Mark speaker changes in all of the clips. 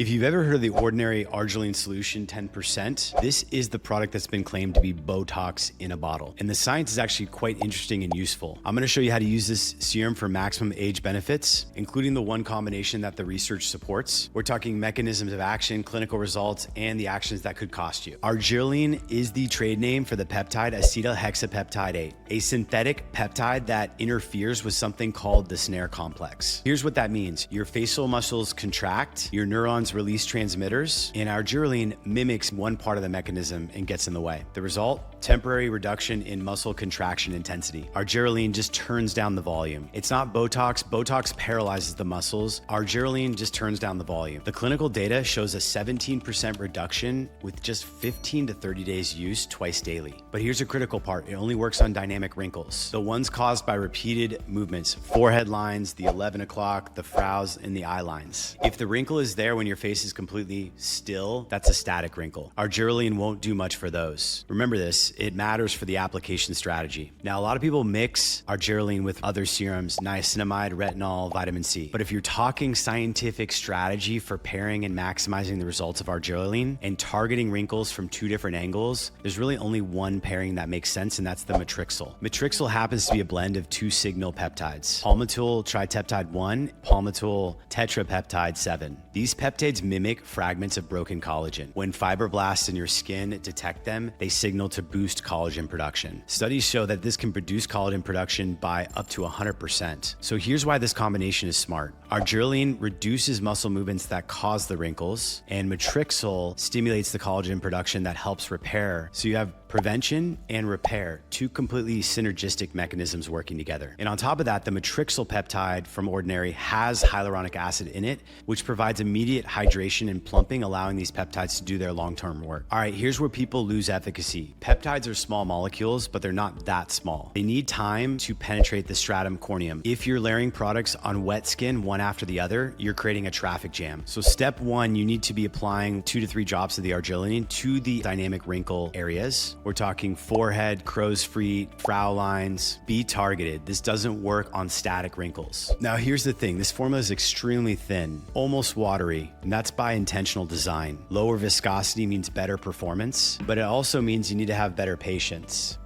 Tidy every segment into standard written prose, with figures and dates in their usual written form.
Speaker 1: If you've ever heard of the ordinary Argireline solution 10%, this is the product that's been claimed to be Botox in a bottle. And the science is actually quite interesting and useful. I'm gonna show you how to use this serum for maximum age benefits, including the one combination that the research supports. We're talking mechanisms of action, clinical results, and the actions that could cost you. Argireline is the trade name for the peptide Acetyl Hexapeptide-8, a synthetic peptide that interferes with something called the snare complex. Here's what that means. Your facial muscles contract, your neurons release transmitters, and Argireline mimics one part of the mechanism and gets in the way. The result? Temporary reduction in muscle contraction intensity. Argireline just turns down the volume. It's not Botox. Botox paralyzes the muscles. Argireline just turns down the volume. The clinical data shows a 17% reduction with just 15 to 30 days use twice daily. But here's a critical part. It only works on dynamic wrinkles, the ones caused by repeated movements, forehead lines, the 11 o'clock, the frows, and the eye lines. If the wrinkle is there when your face is completely still, that's a static wrinkle. Argireline won't do much for those. Remember this, it matters for the application strategy. Now, a lot of people mix Argireline with other serums, niacinamide, retinol, vitamin C. But if you're talking scientific strategy for pairing and maximizing the results of Argireline and targeting wrinkles from two different angles, there's really only one pairing that makes sense, and that's the Matrixyl. Matrixyl happens to be a blend of two signal peptides, palmitoyl triteptide 1, palmitoyl tetrapeptide 7. These peptides mimic fragments of broken collagen. When fibroblasts in your skin detect them, they signal to boost collagen production. Studies show that this can produce collagen production by up to 100%. So here's why this combination is smart. Argireline reduces muscle movements that cause the wrinkles, and Matrixyl stimulates the collagen production that helps repair. So you have prevention and repair, two completely synergistic mechanisms working together. And on top of that, the Matrixyl peptide from Ordinary has hyaluronic acid in it, which provides immediate hydration and plumping, allowing these peptides to do their long-term work. All right, here's where people lose efficacy. Peptides are small molecules, but they're not that small. They need time to penetrate the stratum corneum. If you're layering products on wet skin, one after the other, you're creating a traffic jam. So step one, you need to be applying 2 to 3 drops of the Argireline to the dynamic wrinkle areas. We're talking forehead, crow's feet, frown lines. Be targeted. This doesn't work on static wrinkles. Now, here's the thing. This formula is extremely thin, almost watery, and that's by intentional design. Lower viscosity means better performance, but it also means you need to have better patience.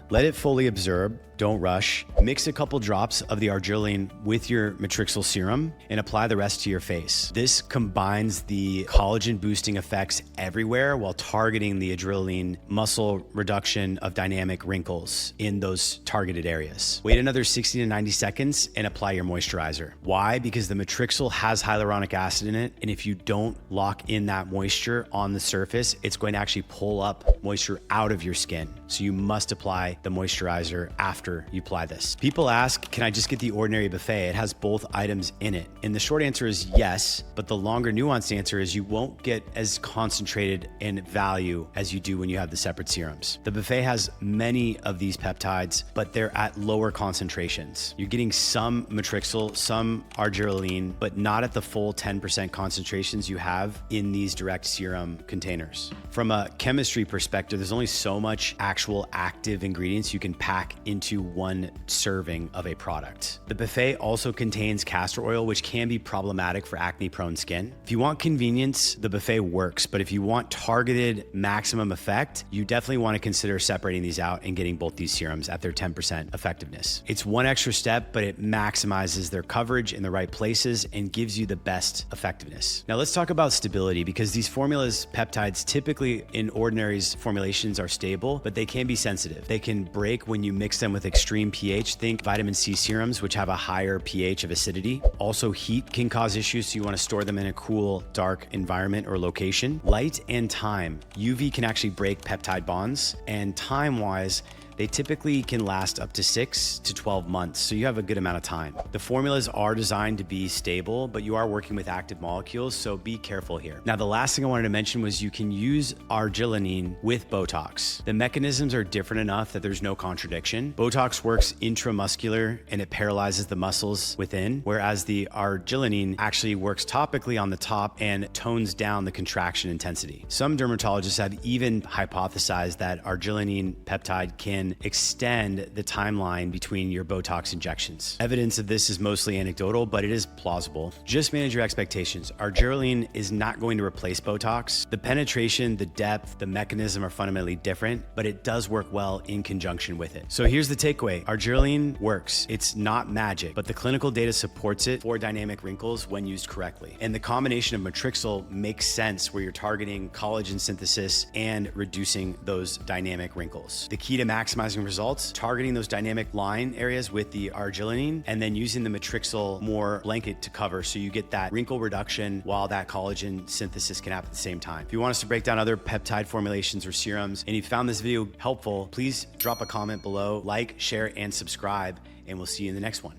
Speaker 1: Let it fully absorb. Don't rush. Mix a couple drops of the Argireline with your Matrixyl serum and apply the rest to your face. This combines the collagen boosting effects everywhere while targeting the Argireline muscle reduction of dynamic wrinkles in those targeted areas. Wait another 60 to 90 seconds and apply your moisturizer. Why? Because the Matrixyl has hyaluronic acid in it, and if you don't lock in that moisture on the surface, it's going to actually pull up moisture out of your skin. So you must apply the moisturizer after you apply this. People ask, can I just get the Ordinary buffet? It has both items in it. And the short answer is yes, but the longer nuanced answer is you won't get as concentrated in value as you do when you have the separate serums. The buffet has many of these peptides, but they're at lower concentrations. You're getting some Matrixyl, some Argireline, but not at the full 10% concentrations you have in these direct serum containers. From a chemistry perspective, there's only so much actual active ingredients you can pack into one serving of a product. The buffet also contains castor oil, which can be problematic for acne-prone skin. If you want convenience, the buffet works, but if you want targeted maximum effect, you definitely want to consider separating these out and getting both these serums at their 10% effectiveness. It's one extra step, but it maximizes their coverage in the right places and gives you the best effectiveness. Now let's talk about stability, because these formulas, peptides, typically in Ordinary's formulations are stable, but they can be sensitive. They can break when you mix them with extreme pH. Think vitamin C serums, which have a higher pH of acidity. Also, heat can cause issues, so you want to store them in a cool, dark environment or location. Light and time. UV can actually break peptide bonds, and time-wise, they typically can last up to 6 to 12 months, so you have a good amount of time. The formulas are designed to be stable, but you are working with active molecules, so be careful here. Now, the last thing I wanted to mention was you can use Argireline with Botox. The mechanisms are different enough that there's no contradiction. Botox works intramuscular and it paralyzes the muscles within, whereas the Argireline actually works topically on the top and tones down the contraction intensity. Some dermatologists have even hypothesized that Argireline peptide can can extend the timeline between your Botox injections. Evidence of this is mostly anecdotal, but it is plausible. Just manage your expectations. Argireline is not going to replace Botox. The penetration, the depth, the mechanism are fundamentally different, but it does work well in conjunction with it. So here's the takeaway. Argireline works. It's not magic, but the clinical data supports it for dynamic wrinkles when used correctly. And the combination of Matrixyl makes sense where you're targeting collagen synthesis and reducing those dynamic wrinkles. The key to maximizing results, targeting those dynamic line areas with the Argireline and then using the Matrixyl more blanket to cover so you get that wrinkle reduction while that collagen synthesis can happen at the same time. If you want us to break down other peptide formulations or serums and you found this video helpful, please drop a comment below, like, share, and subscribe, and we'll see you in the next one.